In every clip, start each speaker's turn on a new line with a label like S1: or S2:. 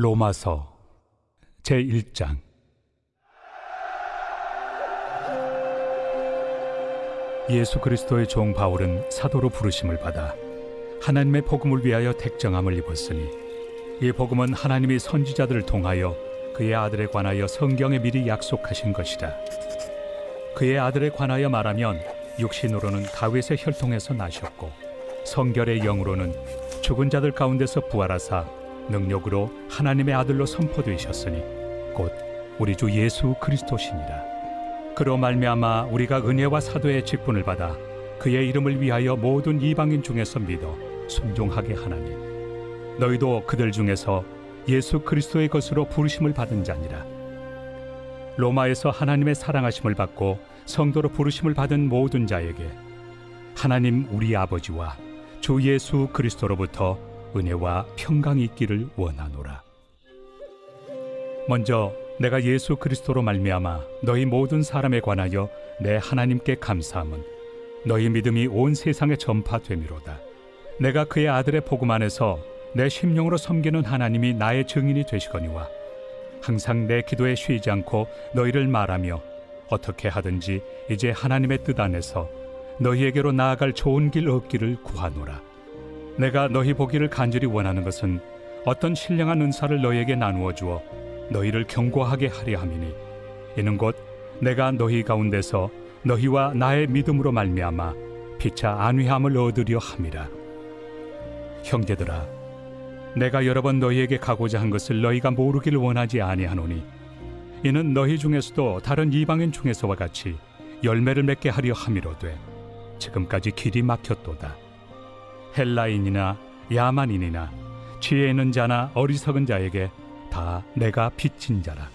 S1: 로마서 제1장. 예수 그리스도의 종 바울은 사도로 부르심을 받아 하나님의 복음을 위하여 택정함을 입었으니, 이 복음은 하나님이 선지자들을 통하여 그의 아들에 관하여 성경에 미리 약속하신 것이라. 그의 아들에 관하여 말하면 육신으로는 다윗의 혈통에서 나셨고, 성결의 영으로는 죽은 자들 가운데서 부활하사 능력으로 하나님의 아들로 선포되셨으니 곧 우리 주 예수 그리스도시니라. 그로 말미암아 우리가 은혜와 사도의 직분을 받아 그의 이름을 위하여 모든 이방인 중에서 믿어 순종하게 하나니, 너희도 그들 중에서 예수 그리스도의 것으로 부르심을 받은 자니라. 로마에서 하나님의 사랑하심을 받고 성도로 부르심을 받은 모든 자에게 하나님 우리 아버지와 주 예수 그리스도로부터 은혜와 평강이 있기를 원하노라. 먼저 내가 예수 그리스도로 말미암아 너희 모든 사람에 관하여 내 하나님께 감사함은 너희 믿음이 온 세상에 전파됨이로다. 내가 그의 아들의 복음 안에서 내 심령으로 섬기는 하나님이 나의 증인이 되시거니와, 항상 내 기도에 쉬지 않고 너희를 말하며 어떻게 하든지 이제 하나님의 뜻 안에서 너희에게로 나아갈 좋은 길 얻기를 구하노라. 내가 너희 보기를 간절히 원하는 것은 어떤 신령한 은사를 너희에게 나누어 주어 너희를 견고하게 하려 함이니, 이는 곧 내가 너희 가운데서 너희와 나의 믿음으로 말미암아 피차 안위함을 얻으려 함이라. 형제들아, 내가 여러 번 너희에게 가고자 한 것을 너희가 모르기를 원하지 아니하노니, 이는 너희 중에서도 다른 이방인 중에서와 같이 열매를 맺게 하려 함이로되 지금까지 길이 막혔도다. 헬라인이나 야만인이나 지혜 있는 자나 어리석은 자에게 다 내가 빚진 자라.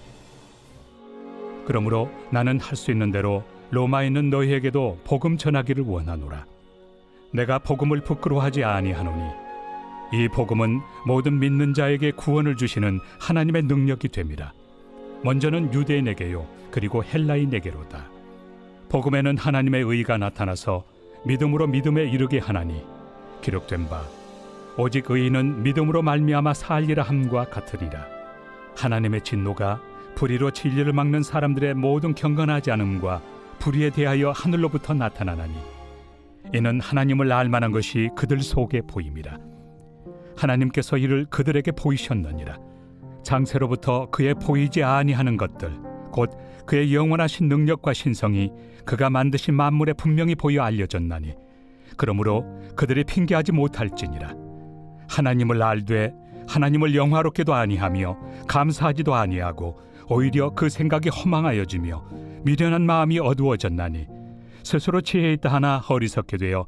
S1: 그러므로 나는 할 수 있는 대로 로마에 있는 너희에게도 복음 전하기를 원하노라. 내가 복음을 부끄러워하지 아니하노니, 이 복음은 모든 믿는 자에게 구원을 주시는 하나님의 능력이 됨이라. 먼저는 유대인에게요, 그리고 헬라인에게로다. 복음에는 하나님의 의가 나타나서 믿음으로 믿음에 이르게 하나니, 기록된 바 오직 의인은 믿음으로 말미암아 살리라 함과 같으리라. 하나님의 진노가 불의로 진리를 막는 사람들의 모든 경건하지 않음과 불의에 대하여 하늘로부터 나타나나니, 이는 하나님을 알 만한 것이 그들 속에 보임이라. 하나님께서 이를 그들에게 보이셨느니라. 장세로부터 그의 보이지 아니하는 것들, 곧 그의 영원하신 능력과 신성이 그가 만드신 만물에 분명히 보여 알려졌나니, 그러므로 그들이 핑계하지 못할지니라. 하나님을 알되 하나님을 영화롭게도 아니하며 감사하지도 아니하고 오히려 그 생각이 허망하여지며 미련한 마음이 어두워졌나니, 스스로 지혜 있다 하나 어리석게 되어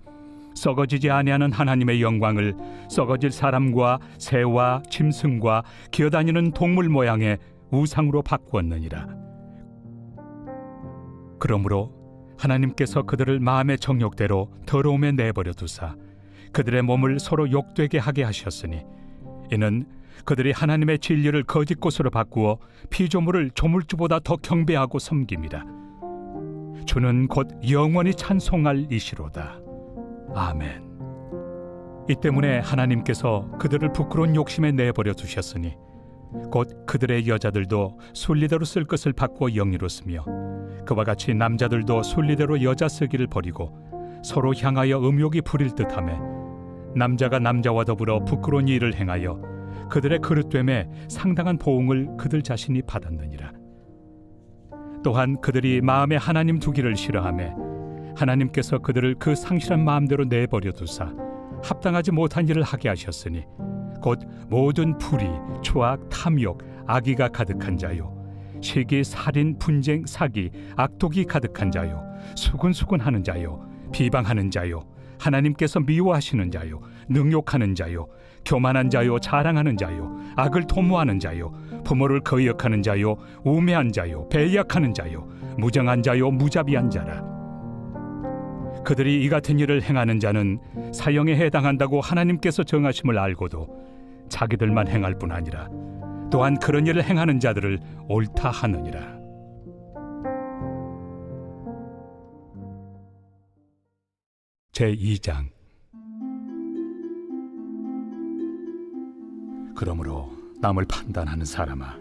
S1: 썩어지지 아니하는 하나님의 영광을 썩어질 사람과 새와 짐승과 기어다니는 동물 모양의 우상으로 바꾸었느니라. 그러므로 하나님께서 그들을 마음의 정욕대로 더러움에 내버려 두사 그들의 몸을 서로 욕되게 하게 하셨으니, 이는 그들이 하나님의 진리를 거짓 것으로 바꾸어 피조물을 조물주보다 더 경배하고 섬김이라. 주는 곧 영원히 찬송할 이시로다. 아멘. 이 때문에 하나님께서 그들을 부끄러운 욕심에 내버려 두셨으니, 곧 그들의 여자들도 순리대로 쓸 것을 바꾸어 영리로 쓰며, 그와 같이 남자들도 순리대로 여자 쓰기를 버리고 서로 향하여 음욕이 부릴 듯하며, 남자가 남자와 더불어 부끄러운 일을 행하여 그들의 그릇됨에 상당한 보응을 그들 자신이 받았느니라. 또한 그들이 마음에 하나님 두기를 싫어하며 하나님께서 그들을 그 상실한 마음대로 내버려 두사 합당하지 못한 일을 하게 하셨으니, 곧 모든 불의, 추악, 탐욕, 악의가 가득한 자요, 시기, 살인, 분쟁, 사기, 악독이 가득한 자요, 수군수군하는 자요, 비방하는 자요, 하나님께서 미워하시는 자요, 능욕하는 자요, 교만한 자요, 자랑하는 자요, 악을 도모하는 자요, 부모를 거역하는 자요, 우매한 자요, 배약하는 자요, 무정한 자요, 무자비한 자라. 그들이 이 같은 일을 행하는 자는 사형에 해당한다고 하나님께서 정하심을 알고도 자기들만 행할 뿐 아니라 또한 그런 일을 행하는 자들을 옳다 하느니라. 제2장. 그러므로 남을 판단하는 사람아,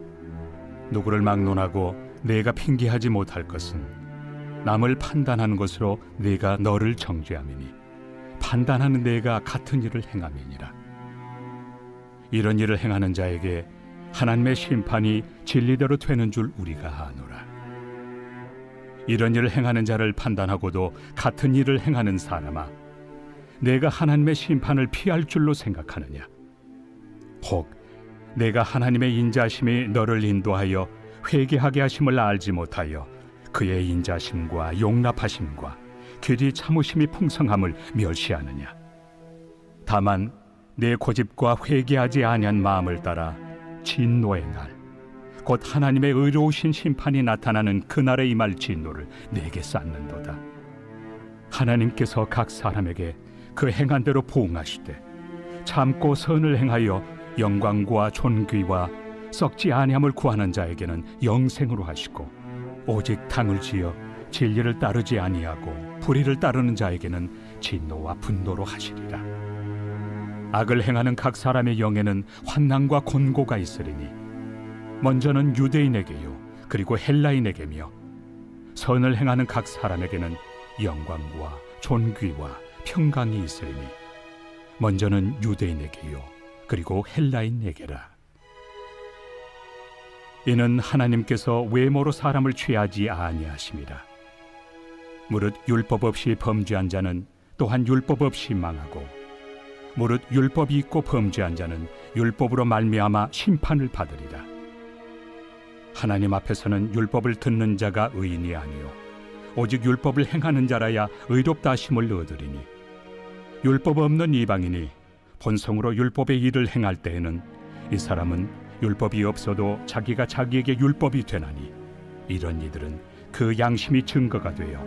S1: 누구를 막론하고 내가 핑계하지 못할 것은 남을 판단하는 것으로 내가 너를 정죄함이니 판단하는 내가 같은 일을 행함이니라. 이런 일을 행하는 자에게 하나님의 심판이 진리대로 되는 줄 우리가 아노라. 이런 일을 행하는 자를 판단하고도 같은 일을 행하는 사람아, 내가 하나님의 심판을 피할 줄로 생각하느냐? 혹 내가 하나님의 인자심이 너를 인도하여 회개하게 하심을 알지 못하여 그의 인자심과 용납하심과 길이 참으심이 풍성함을 멸시하느냐? 다만 내 고집과 회개하지 아니한 마음을 따라 진노의 날, 곧 하나님의 의로우신 심판이 나타나는 그날에 임할 진노를 내게 쌓는도다. 하나님께서 각 사람에게 그 행한 대로 보응하시되 참고 선을 행하여 영광과 존귀와 썩지 아니함을 구하는 자에게는 영생으로 하시고, 오직 당을 지어 진리를 따르지 아니하고 불의를 따르는 자에게는 진노와 분노로 하시리라. 악을 행하는 각 사람의 영에는 환난과 곤고가 있으리니 먼저는 유대인에게요 그리고 헬라인에게며, 선을 행하는 각 사람에게는 영광과 존귀와 평강이 있으리니 먼저는 유대인에게요 그리고 헬라인에게라. 이는 하나님께서 외모로 사람을 취하지 아니하심이라. 무릇 율법 없이 범죄한 자는 또한 율법 없이 망하고, 무릇 율법이 있고 범죄한 자는 율법으로 말미암아 심판을 받으리라. 하나님 앞에서는 율법을 듣는 자가 의인이 아니요 오직 율법을 행하는 자라야 의롭다 하심을 얻으리니, 율법 없는 이방인이 본성으로 율법의 일을 행할 때에는 이 사람은 율법이 없어도 자기가 자기에게 율법이 되나니, 이런 이들은 그 양심이 증거가 되어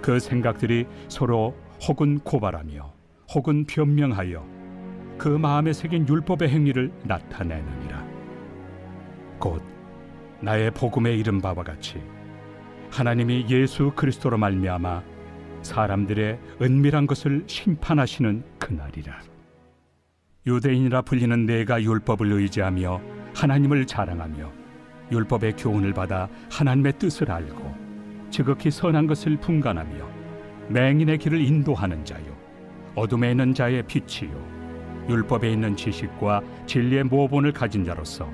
S1: 그 생각들이 서로 혹은 고발하며 혹은 변명하여 그 마음에 새긴 율법의 행위를 나타내느니라. 곧 나의 복음에 이른 바와 같이 하나님이 예수 그리스도로 말미암아 사람들의 은밀한 것을 심판하시는 그날이라. 유대인이라 불리는 내가 율법을 의지하며 하나님을 자랑하며 율법의 교훈을 받아 하나님의 뜻을 알고 지극히 선한 것을 분간하며 맹인의 길을 인도하는 자요 어둠에 있는 자의 빛이요 율법에 있는 지식과 진리의 모본을 가진 자로서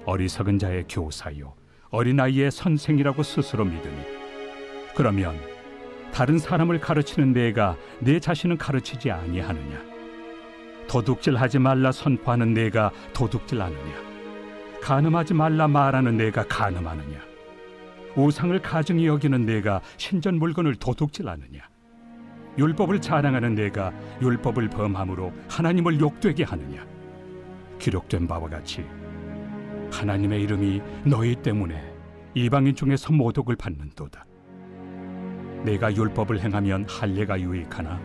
S1: 어리석은 자의 교사요 어린아이의 선생이라고 스스로 믿으니, 그러면 다른 사람을 가르치는 내가 내 자신은 가르치지 아니하느냐? 도둑질하지 말라 선포하는 내가 도둑질하느냐? 간음하지 말라 말하는 내가 간음하느냐? 우상을 가증히 여기는 내가 신전 물건을 도둑질하느냐? 율법을 자랑하는 내가 율법을 범함으로 하나님을 욕되게 하느냐? 기록된 바와 같이 하나님의 이름이 너희 때문에 이방인 중에서 모독을 받는도다. 내가 율법을 행하면 할례가 유익하나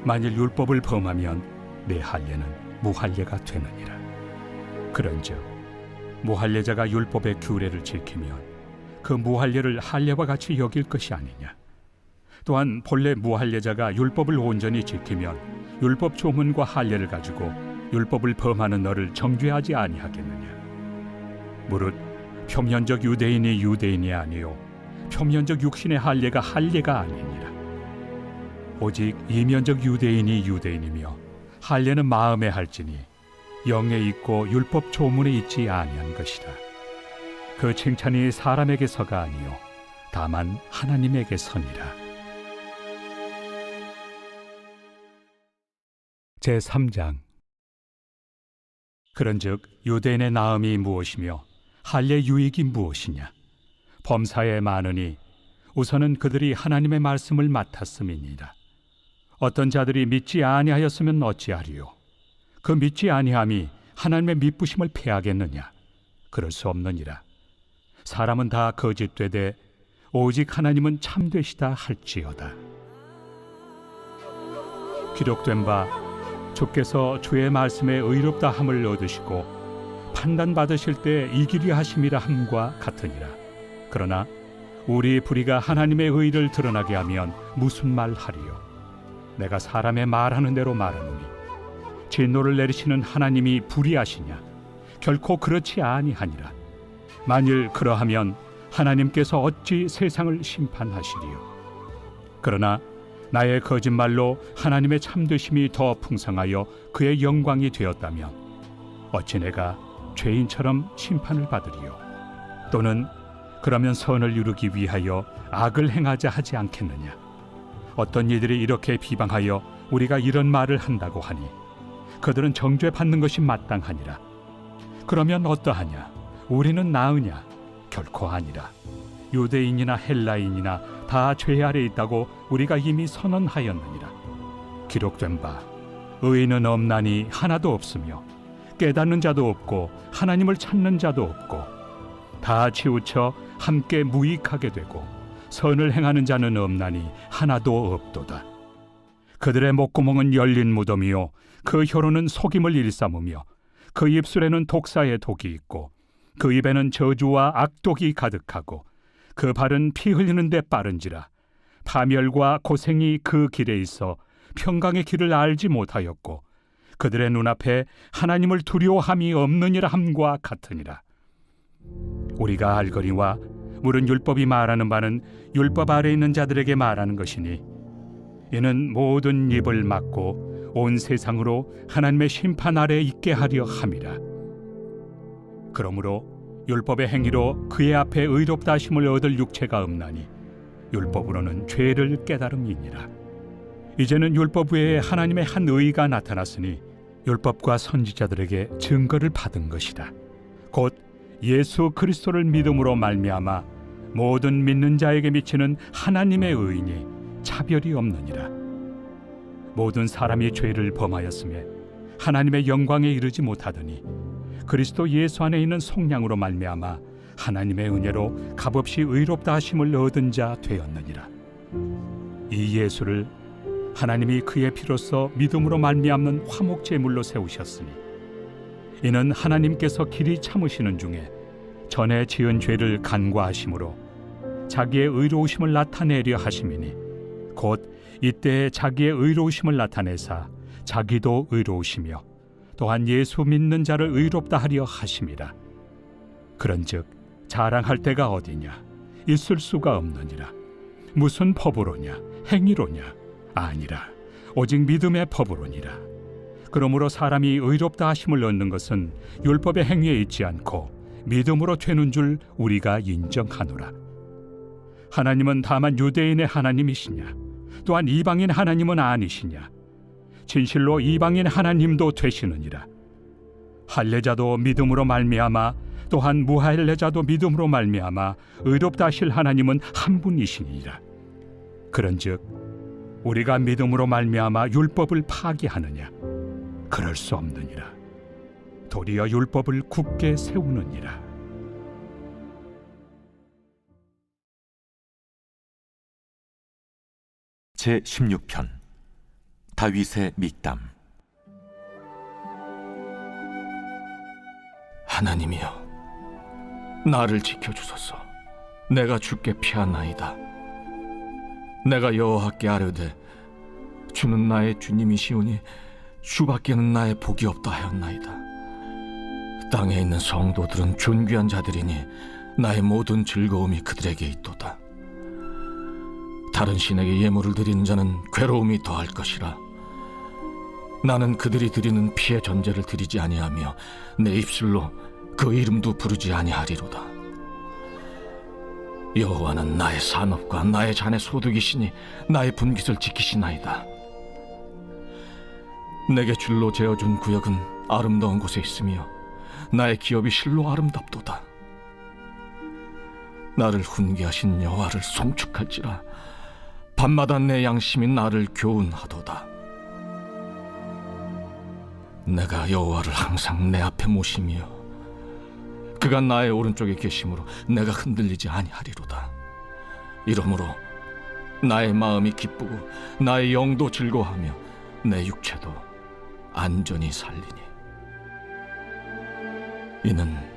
S1: 만일 율법을 범하면 내 할례는 무할례가 되느니라. 그런즉 무할례자가 율법의 규례를 지키면 그 무할례를 할례와 같이 여길 것이 아니냐? 또한 본래 무할례자가 율법을 온전히 지키면 율법 조문과 할례를 가지고 율법을 범하는 너를 정죄하지 아니하겠느냐? 무릇 표면적 유대인이 유대인이 아니요 표면적 육신의 할례가 할례가 아니니라. 오직 이면적 유대인이 유대인이며 할례는 마음에 할지니 영에 있고 율법 조문에 있지 아니한 것이라. 그 칭찬이 사람에게서가 아니요 다만 하나님에게서니라. 제3장. 그런즉 유대인의 나음이 무엇이며 할례 유익이 무엇이냐? 범사에 많으니 우선은 그들이 하나님의 말씀을 맡았음이니라. 어떤 자들이 믿지 아니하였으면 어찌하리요? 그 믿지 아니함이 하나님의 미쁘심을 패하겠느냐? 그럴 수 없느니라. 사람은 다 거짓되되 오직 하나님은 참되시다 할지어다. 기록된 바 주께서 주의 말씀에 의롭다 함을 얻으시고 판단받으실 때 이기려 하심이라 함과 같으니라. 그러나 우리 불의가 하나님의 의를 드러나게 하면 무슨 말 하리요? 내가 사람의 말하는 대로 말하노니 진노를 내리시는 하나님이 불의하시냐? 결코 그렇지 아니하니라. 만일 그러하면 하나님께서 어찌 세상을 심판하시리요? 그러나 나의 거짓말로 하나님의 참되심이 더 풍성하여 그의 영광이 되었다면 어찌 내가 죄인처럼 심판을 받으리요? 또는 그러면 선을 이루기 위하여 악을 행하자 하지 않겠느냐? 어떤 이들이 이렇게 비방하여 우리가 이런 말을 한다고 하니 그들은 정죄받는 것이 마땅하니라. 그러면 어떠하냐? 우리는 나으냐? 결코 아니라. 유대인이나 헬라인이나 다 죄 아래 있다고 우리가 이미 선언하였느니라. 기록된 바 의인은 없나니 하나도 없으며 깨닫는 자도 없고 하나님을 찾는 자도 없고 다 치우쳐 함께 무익하게 되고 선을 행하는 자는 없나니 하나도 없도다. 그들의 목구멍은 열린 무덤이요 그 혀로는 속임을 일삼으며 그 입술에는 독사의 독이 있고 그 입에는 저주와 악독이 가득하고 그 발은 피 흘리는 데 빠른지라. 파멸과 고생이 그 길에 있어 평강의 길을 알지 못하였고 그들의 눈앞에 하나님을 두려워함이 없느니라 함과 같으니라. 우리가 알거니와 물은 율법이 말하는 바는 율법 아래 있는 자들에게 말하는 것이니 이는 모든 입을 막고 온 세상으로 하나님의 심판 아래 있게 하려 함이라. 그러므로 율법의 행위로 그의 앞에 의롭다 하심을 얻을 육체가 없나니 율법으로는 죄를 깨달음이니라. 이제는 율법 외에 하나님의 한 의가 나타났으니 율법과 선지자들에게 증거를 받은 것이다. 곧 예수 그리스도를 믿음으로 말미암아 모든 믿는 자에게 미치는 하나님의 의인이 차별이 없느니라. 모든 사람이 죄를 범하였음에 하나님의 영광에 이르지 못하더니 그리스도 예수 안에 있는 속량으로 말미암아 하나님의 은혜로 값없이 의롭다 하심을 얻은 자 되었느니라. 이 예수를 하나님이 그의 피로써 믿음으로 말미암는 화목 제물로 세우셨으니 이는 하나님께서 길이 참으시는 중에 전에 지은 죄를 간과하심으로 자기의 의로우심을 나타내려 하심이니 곧 이때에 자기의 의로우심을 나타내사 자기도 의로우시며 또한 예수 믿는 자를 의롭다 하려 하심이라. 그런즉 자랑할 데가 어디냐? 있을 수가 없느니라. 무슨 법으로냐? 행위로냐? 아니라 오직 믿음의 법으로니라. 그러므로 사람이 의롭다 하심을 얻는 것은 율법의 행위에 있지 않고 믿음으로 되는 줄 우리가 인정하노라. 하나님은 다만 유대인의 하나님이시냐? 또한 이방인 하나님은 아니시냐? 진실로 이방인 하나님도 되시느니라. 할례자도 믿음으로 말미암아 또한 무할례자도 믿음으로 말미암아 의롭다 하실 하나님은 한 분이시니라. 그런즉 우리가 믿음으로 말미암아 율법을 파기하느냐? 그럴 수 없느니라. 도리어 율법을 굳게 세우느니라.
S2: 제16편 다윗의 믹담.
S3: 하나님이여, 나를 지켜주소서. 내가 주께 피하나이다. 내가 여호와께 아뢰되 주는 나의 주님이시오니 주밖에는 나의 복이 없다 하였나이다. 땅에 있는 성도들은 존귀한 자들이니 나의 모든 즐거움이 그들에게 있도다. 다른 신에게 예물을 드리는 자는 괴로움이 더할 것이라. 나는 그들이 드리는 피의 전제를 드리지 아니하며 내 입술로 그 이름도 부르지 아니하리로다. 여호와는 나의 산업과 나의 잔의 소득이시니 나의 분깃을 지키시나이다. 내게 줄로 재어준 구역은 아름다운 곳에 있으며 나의 기업이 실로 아름답도다. 나를 훈계하신 여호와를 송축할지라. 밤마다 내 양심이 나를 교훈하도다. 내가 여호와를 항상 내 앞에 모시며 그가 나의 오른쪽에 계심으로 내가 흔들리지 아니하리로다. 이러므로 나의 마음이 기쁘고 나의 영도 즐거워하며 내 육체도 안전히 살리니 이는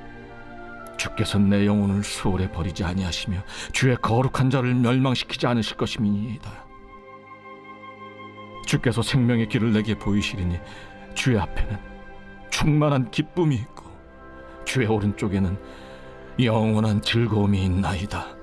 S3: 주께서 내 영혼을 수월에 버리지 아니하시며 주의 거룩한 자를 멸망시키지 않으실 것임이니이다. 주께서 생명의 길을 내게 보이시리니 주의 앞에는 충만한 기쁨이 있고 주의 오른쪽에는 영원한 즐거움이 있나이다.